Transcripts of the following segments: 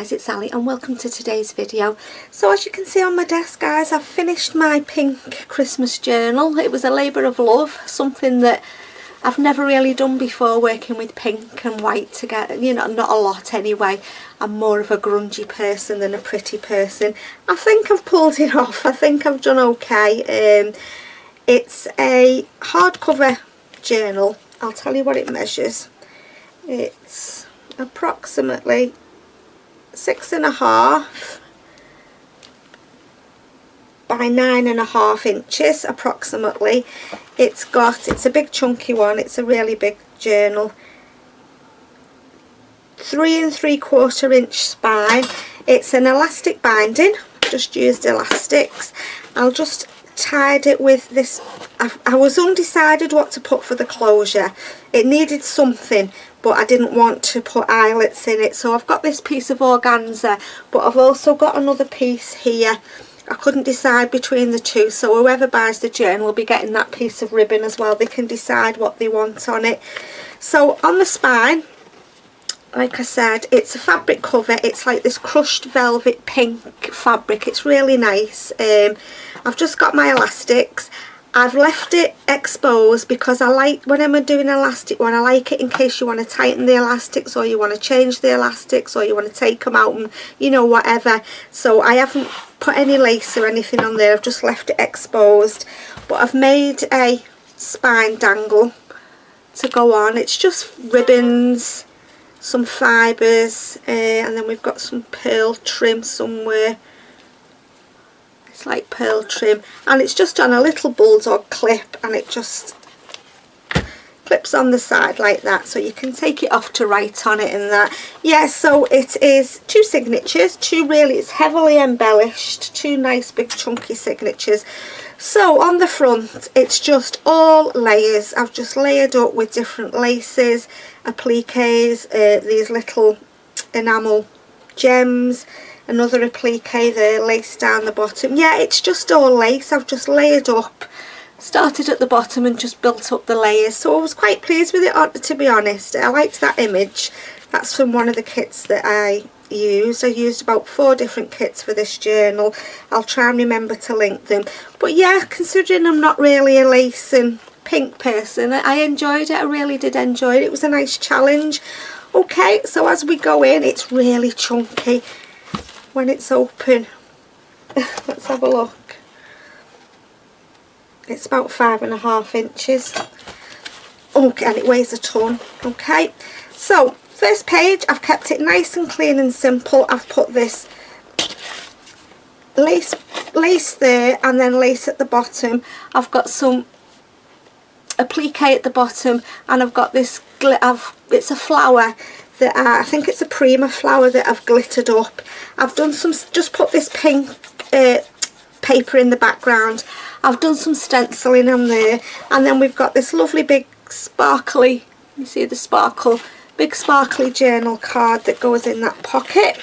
guys, it's Ali and welcome to today's video. So as you can see on my desk guys, I've finished my pink Christmas journal. It was a labour of love, something that I've never really done before, working with pink and white together, you know, not a lot anyway. I'm more of a grungy person than a pretty person. I think I've pulled it off, I think I've done okay. It's a hardcover journal. I'll tell you what it measures. It's approximately 6.5 by 9.5 inches approximately. It's a big chunky one, it's a really big journal. 3 3/4 inch spine. It's an elastic binding, just used elastics. I'll just tied it with this. I was undecided what to put for the closure. It needed something, but I didn't want to put eyelets in it, so I've got this piece of organza, but I've also got another piece here. I couldn't decide between the two, so whoever buys the journal will be getting that piece of ribbon as well. They can decide what they want on it. So on the spine, like I said, it's a fabric cover. It's like this crushed velvet pink fabric. It's really nice. I've just got my elastics. I've left it exposed because I like, when I'm doing an elastic one, I like it in case you want to tighten the elastics or you want to change the elastics or you want to take them out and, you know, whatever. So I haven't put any lace or anything on there. I've just left it exposed. But I've made a spine dangle to go on. It's just ribbons, some fibres, and then we've got some pearl trim somewhere. It's like pearl trim, and it's just on a little bulldog clip, and it just clips on the side like that, so you can take it off to write on it and that. Yeah, so it is 2 signatures, it's heavily embellished, 2 nice big chunky signatures. So on the front, it's just all layers. I've just layered up with different laces, appliques, these little enamel gems, another applique there, lace down the bottom. Yeah, it's just all lace. I've just layered up, started at the bottom and just built up the layers. So I was quite pleased with it, to be honest. I liked that image. That's from one of the kits that I used. I used about 4 different kits for this journal. I'll try and remember to link them. But yeah, considering I'm not really a lace and pink person, I enjoyed it. I really did enjoy it. It was a nice challenge. Okay, so as we go in, it's really chunky. When it's open, let's have a look. It's about 5.5 inches. Okay, and it weighs a ton. Okay, so first page, I've kept it nice and clean and simple. I've put this lace there and then lace at the bottom. I've got some applique at the bottom, and I've got this it's a flower that I think it's a Prima flower that I've glittered up. I've done some, just put this pink paper in the background. I've done some stenciling on there, and then we've got this lovely big sparkly, you see the sparkle, big sparkly journal card that goes in that pocket.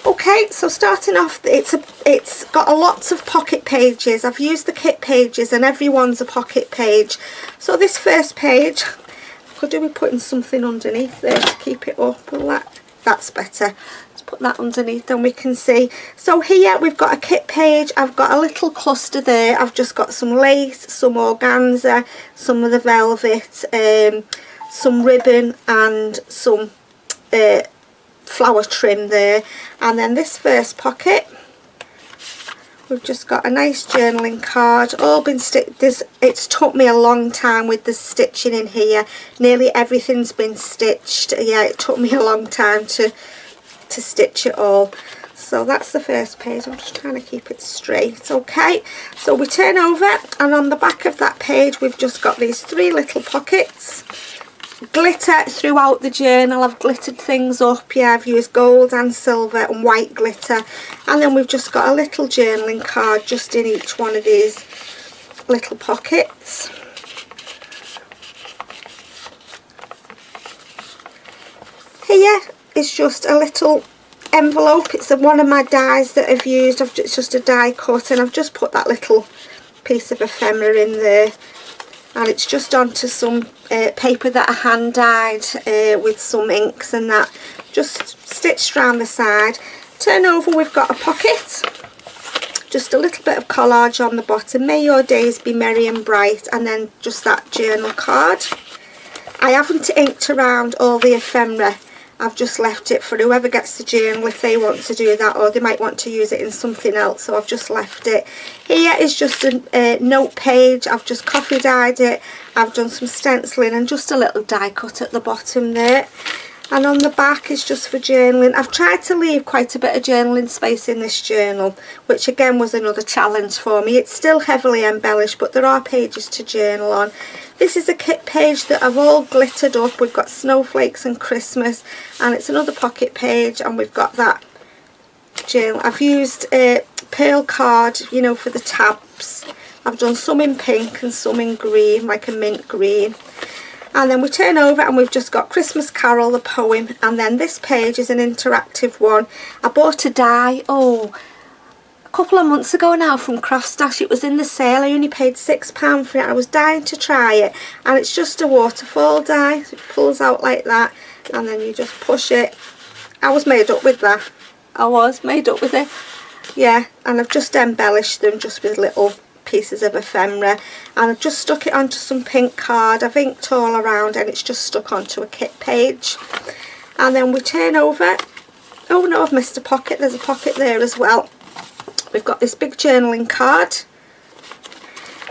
Okay, so starting off, it's got lots of pocket pages. I've used the kit pages and everyone's a pocket page. So this first page, could do with putting something underneath there to keep it up. Well, that's better. Let's put that underneath and we can see. So here we've got a kit page. I've got a little cluster there. I've just got some lace, some organza, some of the velvet, some ribbon and some flower trim there. And then this first pocket, we've just got a nice journaling card, all been stitched. It's took me a long time with the stitching in here. Nearly everything's been stitched. Yeah, it took me a long time to stitch it all. So that's the first page. I'm just trying to keep it straight. Okay, so we turn over, and on the back of that page we've just got these 3 little pockets. Glitter throughout the journal. I've glittered things up. Yeah, I've used gold and silver and white glitter, and then we've just got a little journaling card just in each one of these little pockets. Here is just a little envelope. It's one of my dies that I've used. It's just a die cut, and I've just put that little piece of ephemera in there. and it's just onto some paper that I hand dyed with some inks and that, just stitched around the side. Turn over, we've got a pocket, just a little bit of collage on the bottom, may your days be merry and bright, and then just that journal card. I haven't inked around all the ephemera, I've just left it for whoever gets the journal if they want to do that, or they might want to use it in something else, so I've just left it. Here is just a note page, I've just coffee dyed it, I've done some stenciling and just a little die cut at the bottom there. And on the back is just for journaling. I've tried to leave quite a bit of journaling space in this journal, which again was another challenge for me. It's still heavily embellished, but there are pages to journal on. This is a kit page that I've all glittered up. We've got snowflakes and Christmas, and it's another pocket page, and we've got that journal. I've used a pearl card, you know, for the tabs. I've done some in pink and some in green, like a mint green. And then we turn over and we've just got Christmas Carol, the poem, and then this page is an interactive one. I bought a die, a couple of months ago now from Craft Stash. It was in the sale, I only paid £6 for it. I was dying to try it, and it's just a waterfall die. So it pulls out like that, and then you just push it. I was made up with that. I was made up with it. Yeah, and I've just embellished them just with little pieces of ephemera, and I've just stuck it onto some pink card. I've inked all around and it's just stuck onto a kit page. And then we turn over. Oh no, I've missed a pocket. There's a pocket there as well. We've got this big journaling card,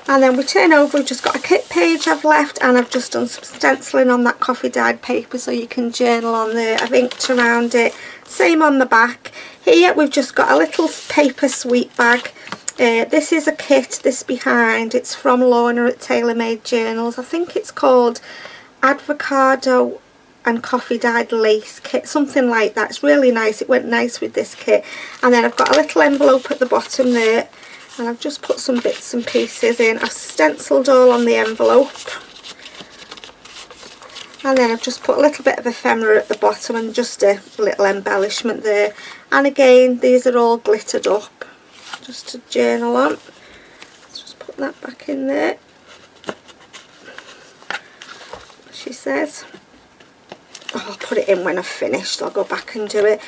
and then we turn over. We've just got a kit page I've left, and I've just done some stenciling on that coffee dyed paper so you can journal on there. I've inked around it, same on the back. Here we've just got a little paper sweet bag. This is a kit, this behind, it's from Lorna at Tailor Made Journals. I think it's called Avocado and Coffee Dyed Lace Kit, something like that. It's really nice, it went nice with this kit. And then I've got a little envelope at the bottom there, and I've just put some bits and pieces in. I've stenciled all on the envelope, and then I've just put a little bit of ephemera at the bottom and just a little embellishment there. And again, these are all glittered up, just to journal on. Let's just put that back in there. She says, I'll put it in when I've finished, I'll go back and do it.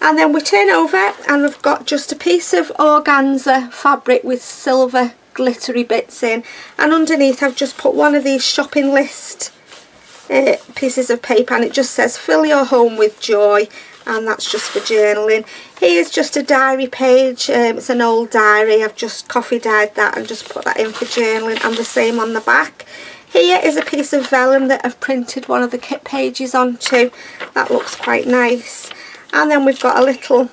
And then we turn over and we've got just a piece of organza fabric with silver glittery bits in, and underneath I've just put one of these shopping list pieces of paper, and it just says fill your home with joy, and that's just for journaling. Here's just a diary page, it's an old diary. I've just coffee dyed that and just put that in for journaling, and the same on the back. Here is a piece of vellum that I've printed one of the kit pages onto. That looks quite nice. And then we've got a little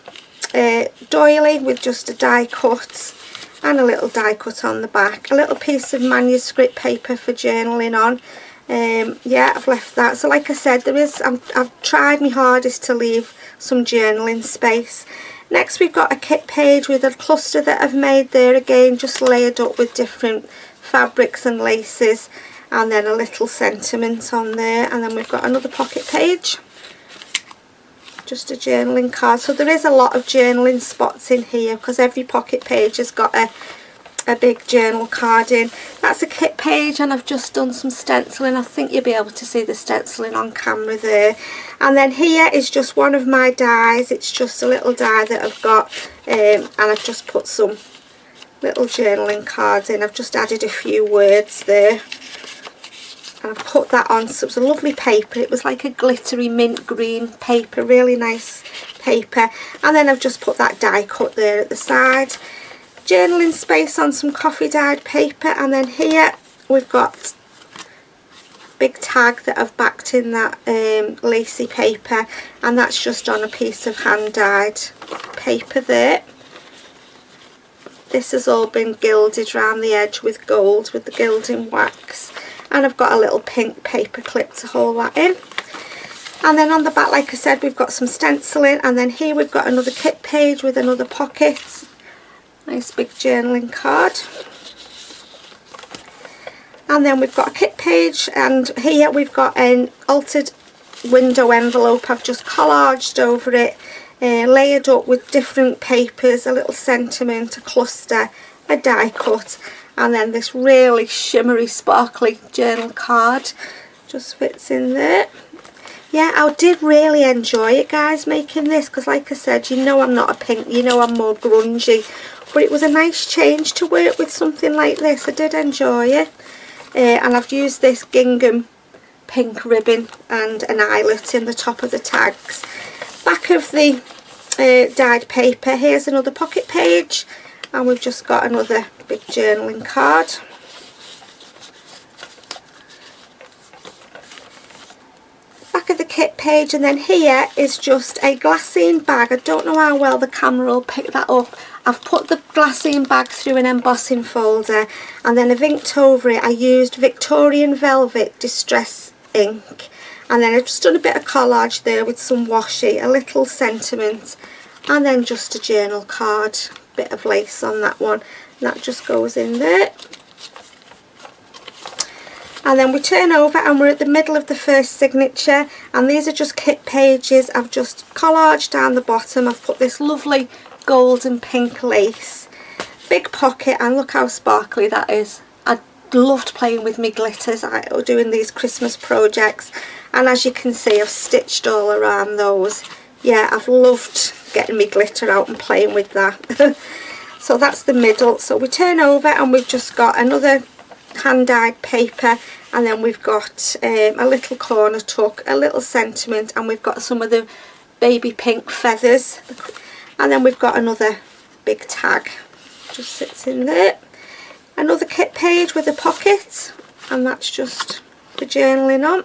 doily with just a die cut and a little die cut on the back. A little piece of manuscript paper for journaling on. Yeah, I've left that. So like I said, I've tried my hardest to leave some journaling space. Next we've got a kit page with a cluster that I've made there, again just layered up with different fabrics and laces, and then a little sentiment on there. And then we've got another pocket page, just a journaling card. So there is a lot of journaling spots in here because every pocket page has got a big journal card in. That's a kit page, and I've just done some stenciling. I think you'll be able to see the stenciling on camera there. And then here is just one of my dies. It's just a little die that I've got, and I've just put some little journaling cards in. I've just added a few words there, and I've put that on. So it was a lovely paper. It was like a glittery mint green paper, really nice paper. And then I've just put that die cut there at the side. Journaling space on some coffee dyed paper, and then here we've got big tag that I've backed in that lacy paper, and that's just on a piece of hand dyed paper there. This has all been gilded around the edge with gold, with the gilding wax, and I've got a little pink paper clip to hold that in. And then on the back, like I said, we've got some stenciling, and then here we've got another kit page with another pocket. Nice big journaling card. And then we've got a kit page, and here we've got an altered window envelope. I've just collaged over it, layered up with different papers, a little sentiment, a cluster, a die cut, and then this really shimmery sparkly journal card just fits in there. Yeah, I did really enjoy it, guys, making this, because like I said, you know I'm not a pink, you know I'm more grungy, but it was a nice change to work with something like this. I did enjoy it. And I've used this gingham pink ribbon and an eyelet in the top of the tags. Back of the dyed paper, here's another pocket page, and we've just got another big journaling card. Back of the kit page, and then here is just a glassine bag. I don't know how well the camera will pick that up. I've put the glassine bag through an embossing folder, and then I've inked over it. I used Victorian Velvet Distress ink, and then I've just done a bit of collage there with some washi, a little sentiment, and then just a journal card, bit of lace on that one, and that just goes in there. And then we turn over and we're at the middle of the first signature, and these are just kit pages. I've just collaged down the bottom. I've put this lovely gold and pink lace, big pocket, and look how sparkly that is. I loved playing with my glitters doing these Christmas projects, and as you can see I've stitched all around those. Yeah, I've loved getting my glitter out and playing with that. So that's the middle. So we turn over and we've just got another hand dyed paper, and then we've got a little corner tuck, a little sentiment, and we've got some of the baby pink feathers, and then we've got another big tag just sits in there. Another kit page with a pocket, and that's just for journaling on.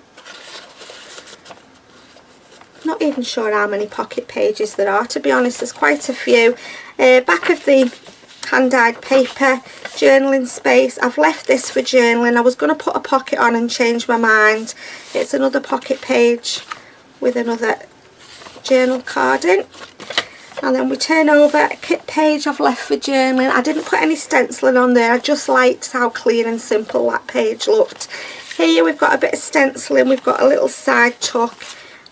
Not even sure how many pocket pages there are, to be honest. There's quite a few. Back of the hand dyed paper, journaling space. I've left this for journaling. I was going to put a pocket on and change my mind. It's another pocket page with another journal card in. And then we turn over, a kit page I've left for journaling. I didn't put any stenciling on there. I just liked how clean and simple that page looked. Here we've got a bit of stenciling. We've got a little side tuck,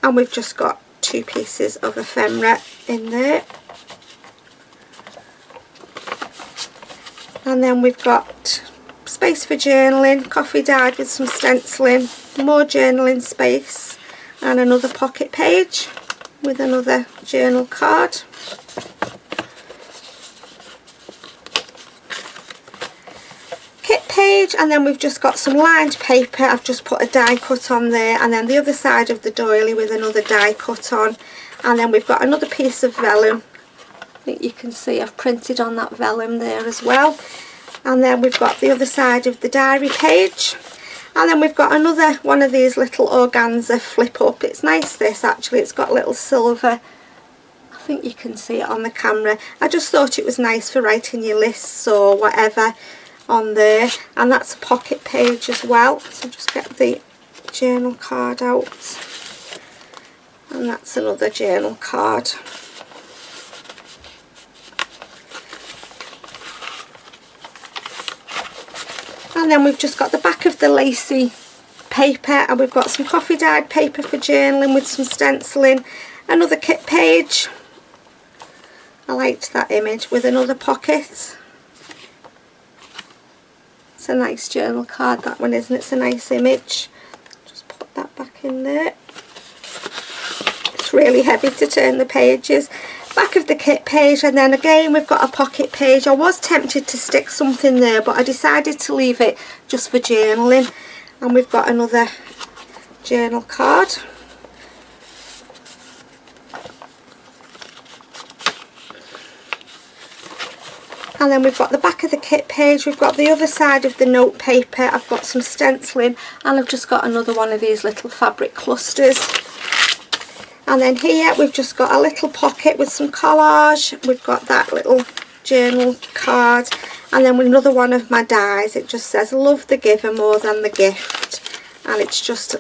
and we've just got 2 pieces of ephemera in there. And then we've got space for journaling, coffee dyed with some stenciling, more journaling space, and another pocket page with another journal card. Kit page, and then we've just got some lined paper. I've just put a die cut on there, and then the other side of the doily with another die cut on, and then we've got another piece of vellum. I think you can see I've printed on that vellum there as well. And then we've got the other side of the diary page, and then we've got another one of these little organza flip up. It's nice, this actually. It's got little silver, I think you can see it on the camera. I just thought it was nice for writing your lists or whatever on there, and that's a pocket page as well. So just get the journal card out, and that's another journal card. And then we've just got the back of the lacy paper, and we've got some coffee dyed paper for journaling with some stenciling, another kit page. I liked that image with another pocket. It's a nice journal card, that one, isn't it? It's a nice image. Just put that back in there. It's really heavy to turn the pages. Back of the kit page, and then again we've got a pocket page. I was tempted to stick something there, but I decided to leave it just for journaling. And we've got another journal card. And then we've got the back of the kit page. We've got the other side of the note paper. I've got some stenciling, and I've just got another one of these little fabric clusters. And then here we've just got a little pocket with some collage. We've got that little journal card, and then with another one of my dies. It just says love the giver more than the gift, and it's just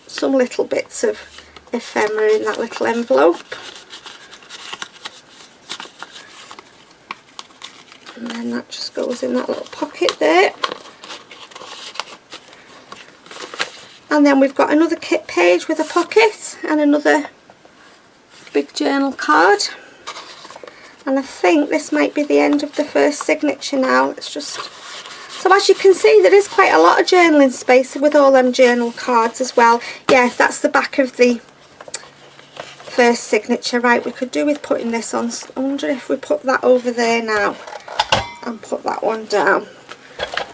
some little bits of ephemera in that little envelope. And then that just goes in that little pocket there. And then we've got another kit page with a pocket and another big journal card, and I think this might be the end of the first signature now. Let's So as you can see, there is quite a lot of journaling space with all them journal cards as well. Yeah, that's the back of the first signature. Right, we could do with putting this on. I wonder if we put that over there now and put that one down.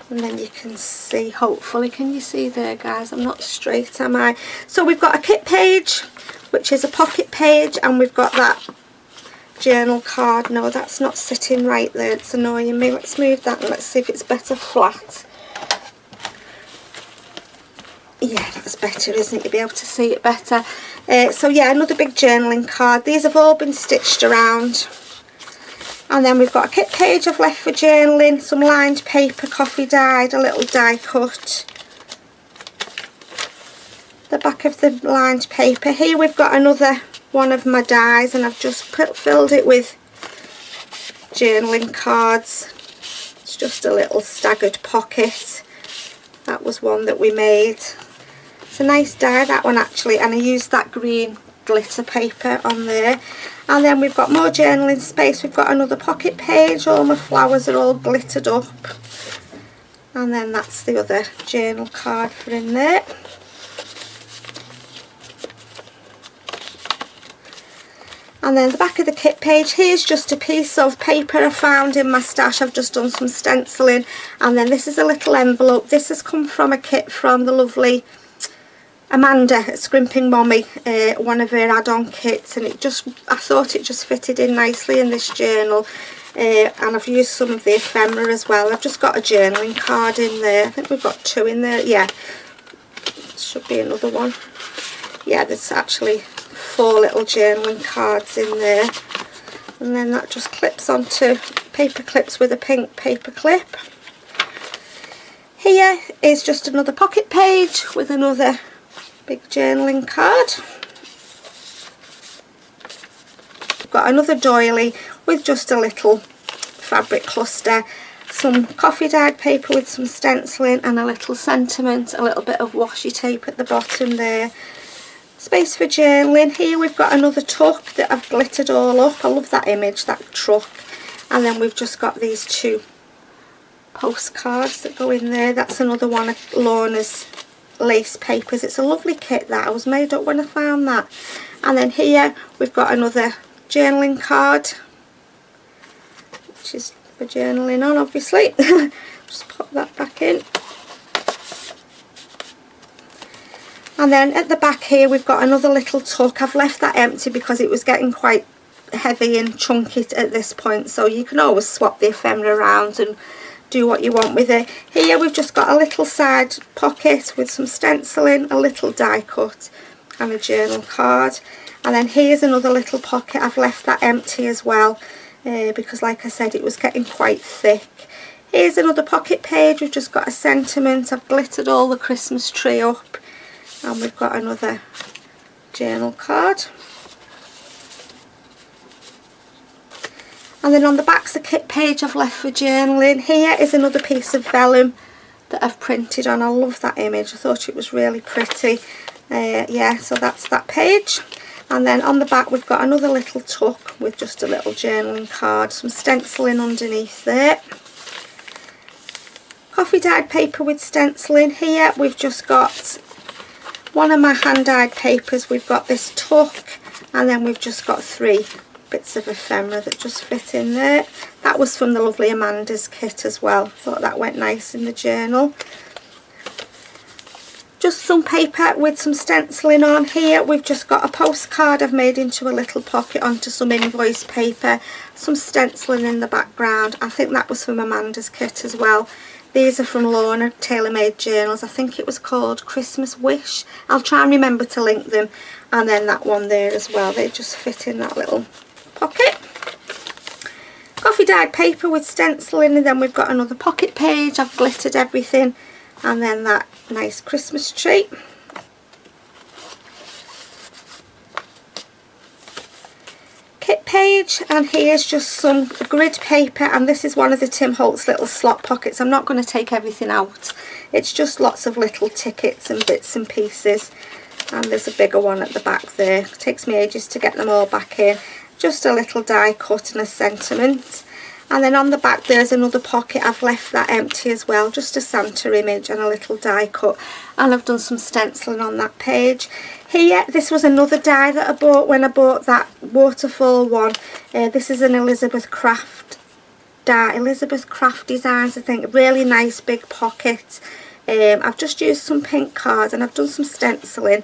And then you can see, hopefully, can you see there, guys? I'm not straight, am I? So we've got a kit page, which is a pocket page, and we've got that journal card. No, that's not sitting right there. It's annoying me. Let's move that and let's see if it's better flat. Yeah, that's better, isn't it? You'll be able to see it better. So yeah, another big journaling card. These have all been stitched around. And then we've got a kit page I've left for journaling, some lined paper, coffee dyed, a little die cut. The back of the lined paper. Here we've got another one of my dies, and I've just filled it with journaling cards. It's just a little staggered pocket. That was one that we made. It's a nice die, that one actually, and I used that green glitter paper on there. And then we've got more journaling space. We've got another pocket page. All my flowers are all glittered up. And then that's the other journal card for in there. And then the back of the kit page, here's just a piece of paper I found in my stash. I've just done some stenciling. And then this is a little envelope. This has come from a kit from the lovely Amanda at Scrimping Mommy, one of her add-on kits, and I thought it just fitted in nicely in this journal. And I've used some of the ephemera as well. I've just got a journaling card in there. I think we've got 2 in there. Yeah, should be another one. Yeah, there's actually 4 little journaling cards in there. And then that just clips onto paper clips with a pink paper clip. Here is just another pocket page with another big journaling card. We've got another doily with just a little fabric cluster, some coffee dyed paper with some stenciling, and a little sentiment, a little bit of washi tape at the bottom there. Space for journaling. Here we've got another tuck that I've glittered all up. I love that image, that truck. And then we've just got these 2 postcards that go in there. That's another one of Lorna's lace papers. It's a lovely kit that. I was made up when I found that. And then here we've got another journaling card, which is for journaling on, obviously. Just pop that back in. And then at the back here we've got another little tuck. I've left that empty because it was getting quite heavy and chunky at this point, so you can always swap the ephemera around and do what you want with it. Here we've just got a little side pocket with some stenciling, a little die cut and a journal card. And then here's another little pocket. I've left that empty as well because, like I said, it was getting quite thick. Here's another pocket page. We've just got a sentiment. I've glittered all the Christmas tree up, and we've got another journal card. And then on the back's the kit page I've left for journaling. Here is another piece of vellum that I've printed on. I love that image. I thought it was really pretty. Yeah, so that's that page. And then on the back we've got another little tuck with just a little journaling card, some stenciling underneath there. Coffee dyed paper with stenciling. Here we've just got one of my hand dyed papers. We've got this tuck, and then we've just got 3 bits of ephemera that just fit in there. That was from the lovely Amanda's kit as well. Thought that went nice in the journal. Just some paper with some stenciling on. Here we've just got a postcard I've made into a little pocket onto some invoice paper, some stenciling in the background. I think that was from Amanda's kit as well. These are from Lorna Tailor Made Journals. I think it was called Christmas Wish. I'll try and remember to link them. And then that one there as well. They just fit in that little pocket. Coffee dyed paper with stenciling, and then we've got another pocket page. I've glittered everything, and then that nice Christmas tree. Kit page, and here's just some grid paper, and this is one of the Tim Holtz little slot pockets. I'm not going to take everything out. It's just lots of little tickets and bits and pieces, and there's a bigger one at the back there. It takes me ages to get them all back in. Just a little die cut and a sentiment. And then on the back there's another pocket. I've left that empty as well, just a Santa image and a little die cut, and I've done some stenciling on that page. Here, this was another die that I bought when I bought that waterfall one. This is an Elizabeth Craft die, Elizabeth Craft Designs, I think. Really nice big pocket. I've just used some pink cards and I've done some stenciling.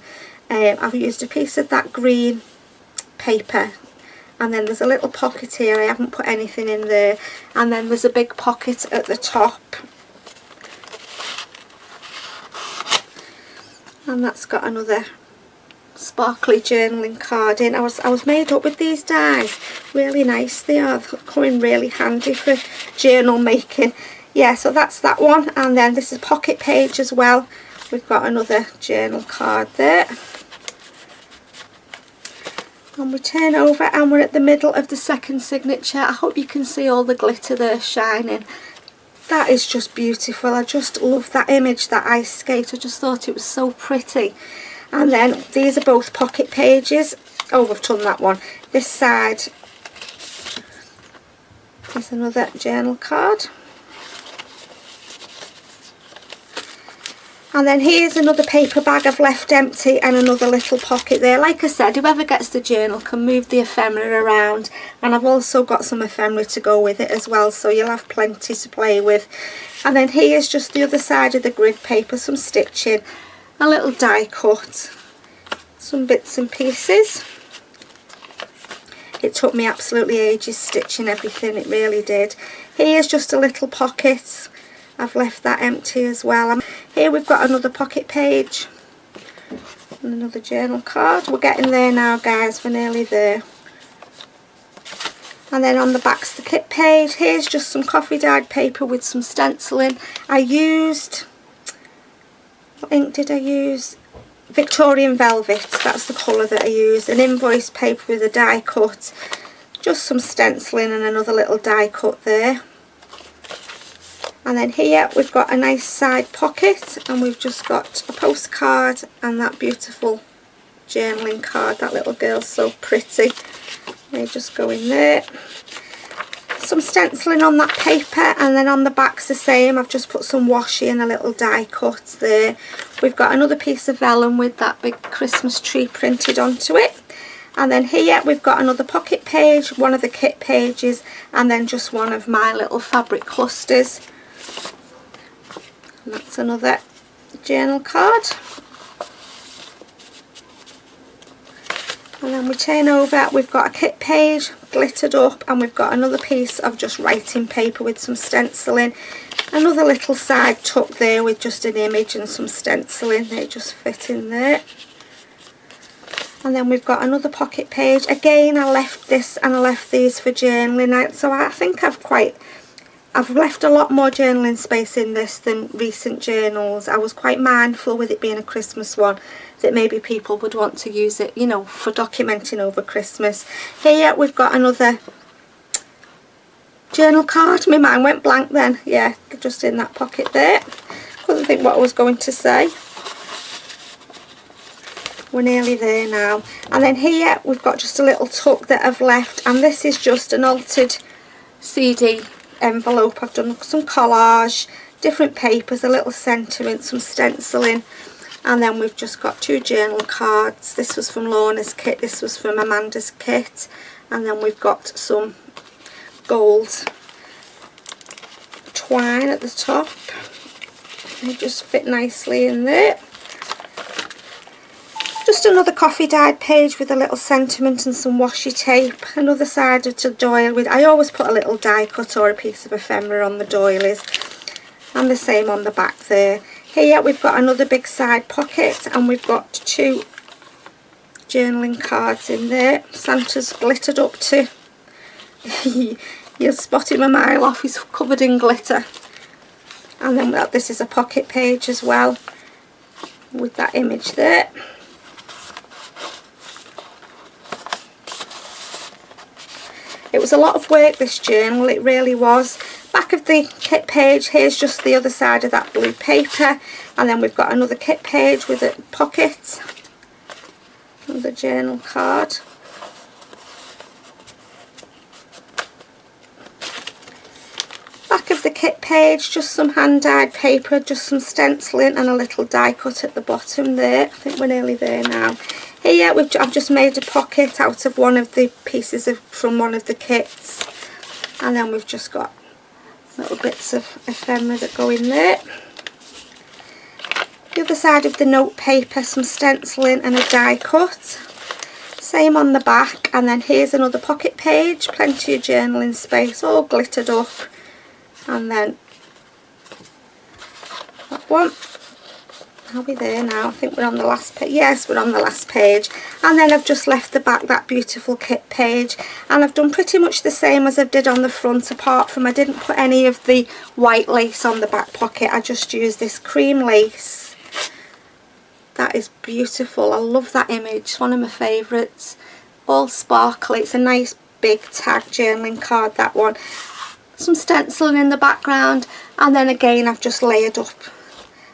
I've used a piece of that green paper, and then there's a little pocket here. I haven't put anything in there, and then there's a big pocket at the top, and that's got another sparkly journaling card in. I was made up with these dies. Really nice they are. They're coming really handy for journal making. Yeah, so that's that one. And then this is a pocket page as well. We've got another journal card there. And we turn over and we're at the middle of the second signature. I hope you can see all the glitter there shining. That is just beautiful. I just love that image, that ice skate. I just thought it was so pretty. And then these are both pocket pages. Oh, we've done that one. This side is another journal card. And then here's another paper bag I've left empty, and another little pocket there. Like I said, whoever gets the journal can move the ephemera around, and I've also got some ephemera to go with it as well, so you'll have plenty to play with. And then here's just the other side of the grid paper, some stitching, a little die cut, some bits and pieces. It took me absolutely ages stitching everything, it really did. Here's just a little pocket. I've left that empty as well. Here we've got another pocket page and another journal card. We're getting there now, guys, we're nearly there. And then on the back's the kit page. Here's just some coffee dyed paper with some stenciling. I used, what ink did I use? Victorian Velvet, that's the colour that I used. An invoice paper with a die cut, just some stenciling and another little die cut there. And then here we've got a nice side pocket, and we've just got a postcard and that beautiful journaling card. That little girl's so pretty. They just go in there. Some stenciling on that paper, and then on the back's the same. I've just put some washi and a little die cut there. We've got another piece of vellum with that big Christmas tree printed onto it. And then here we've got another pocket page, one of the kit pages, and then just one of my little fabric clusters. And that's another journal card. And then we turn over, we've got a kit page glittered up, and we've got another piece of just writing paper with some stenciling. Another little side tuck there with just an image and some stenciling. They just fit in there. And then we've got another pocket page. Again, I left this and I left these for journaling. So I think I've left a lot more journaling space in this than recent journals. I was quite mindful with it being a Christmas one that maybe people would want to use it, you know, for documenting over Christmas. Here we've got another journal card. My mind went blank then. Yeah, just in that pocket there. Couldn't think what I was going to say. We're nearly there now. And then here we've got just a little tuck that I've left, and this is just an altered CD envelope. I've done some collage, different papers, a little sentiment, some stenciling, and then we've just got two journal cards. This was from Lorna's kit, this was from Amanda's kit, and then we've got some gold twine at the top. They just fit nicely in there. Just another coffee dyed page with a little sentiment and some washi tape. Another side of the doily with, I always put a little die cut or a piece of ephemera on the doilies. And the same on the back there. Here we've got another big side pocket, and we've got two journaling cards in there. Santa's glittered up to, you'll spot him a mile off, he's covered in glitter. And then this is a pocket page as well with that image there. It was a lot of work, this journal, it really was. Back of the kit page, here's just the other side of that blue paper, and then we've got another kit page with a pocket, another journal card. is the kit page, just some hand-dyed paper, just some stenciling and a little die cut at the bottom there. I think we're nearly there now. Here I've just made a pocket out of one of the pieces from one of the kits, and then we've just got little bits of ephemera that go in there. The other side of the note paper, some stenciling and a die cut. Same on the back, and then here's another pocket page, plenty of journaling space, all glittered up. And then that one. Are we there now? I think we're on the last page. Yes, we're on the last page. And then I've just left the back, that beautiful kit page, and I've done pretty much the same as I did on the front, apart from I didn't put any of the white lace on the back pocket. I just used this cream lace. That is beautiful. I love that image. It's one of my favourites. All sparkly. It's a nice big tag journaling card, that one. Some stenciling in the background, and then again I've just layered up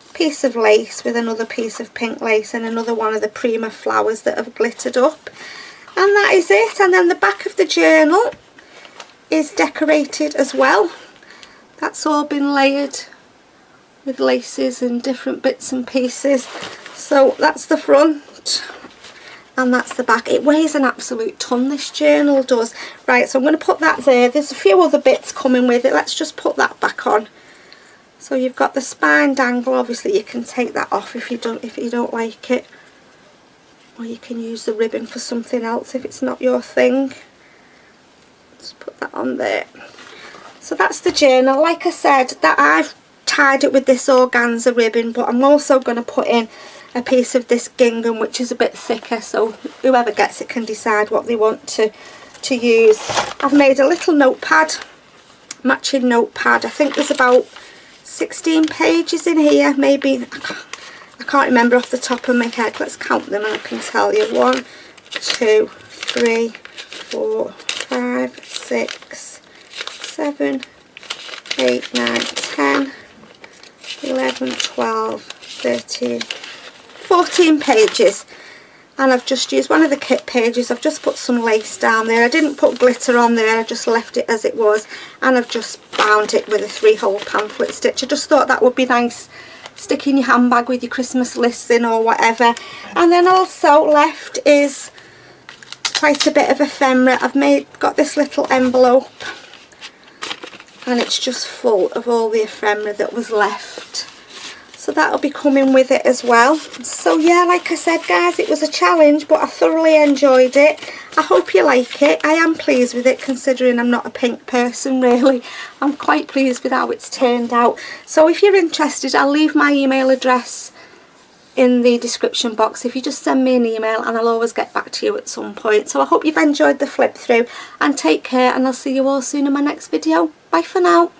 a piece of lace with another piece of pink lace and another one of the Prima flowers that have glittered up. And that is it. And then the back of the journal is decorated as well. That's all been layered with laces and different bits and pieces. So that's the front and that's the back. It weighs an absolute ton, this journal does. Right, so I'm going to put that there. There's a few other bits coming with it. Let's just put that back on. So you've got the spine dangle. Obviously you can take that off if you don't like it, or you can use the ribbon for something else if it's not your thing. Just put that on there. So that's the journal. Like I said, that I've tied it with this organza ribbon, but I'm also going to put in a piece of this gingham, which is a bit thicker, so whoever gets it can decide what they want to use. I've made a little notepad, matching notepad. I think there's about 16 pages in here, maybe. I can't remember off the top of my head. Let's count them and I can tell you. 1, 2, 3, 4, 5, 6, 7, 8, 9, 10, 11, 12, 13, 14 pages. And I've just used one of the kit pages. I've just put some lace down there. I didn't put glitter on there, I just left it as it was, and I've just bound it with a 3-hole pamphlet stitch. I just thought that would be nice, stick in your handbag with your Christmas lists in or whatever. And then also left is quite a bit of ephemera. I've got this little envelope, and it's just full of all the ephemera that was left. So that'll be coming with it as well. So yeah, like I said guys, it was a challenge, but I thoroughly enjoyed it. I hope you like it. I am pleased with it, considering I'm not a pink person really. I'm quite pleased with how it's turned out. So if you're interested, I'll leave my email address in the description box. If you just send me an email, and I'll always get back to you at some point. So I hope you've enjoyed the flip through, and take care, and I'll see you all soon in my next video. Bye for now.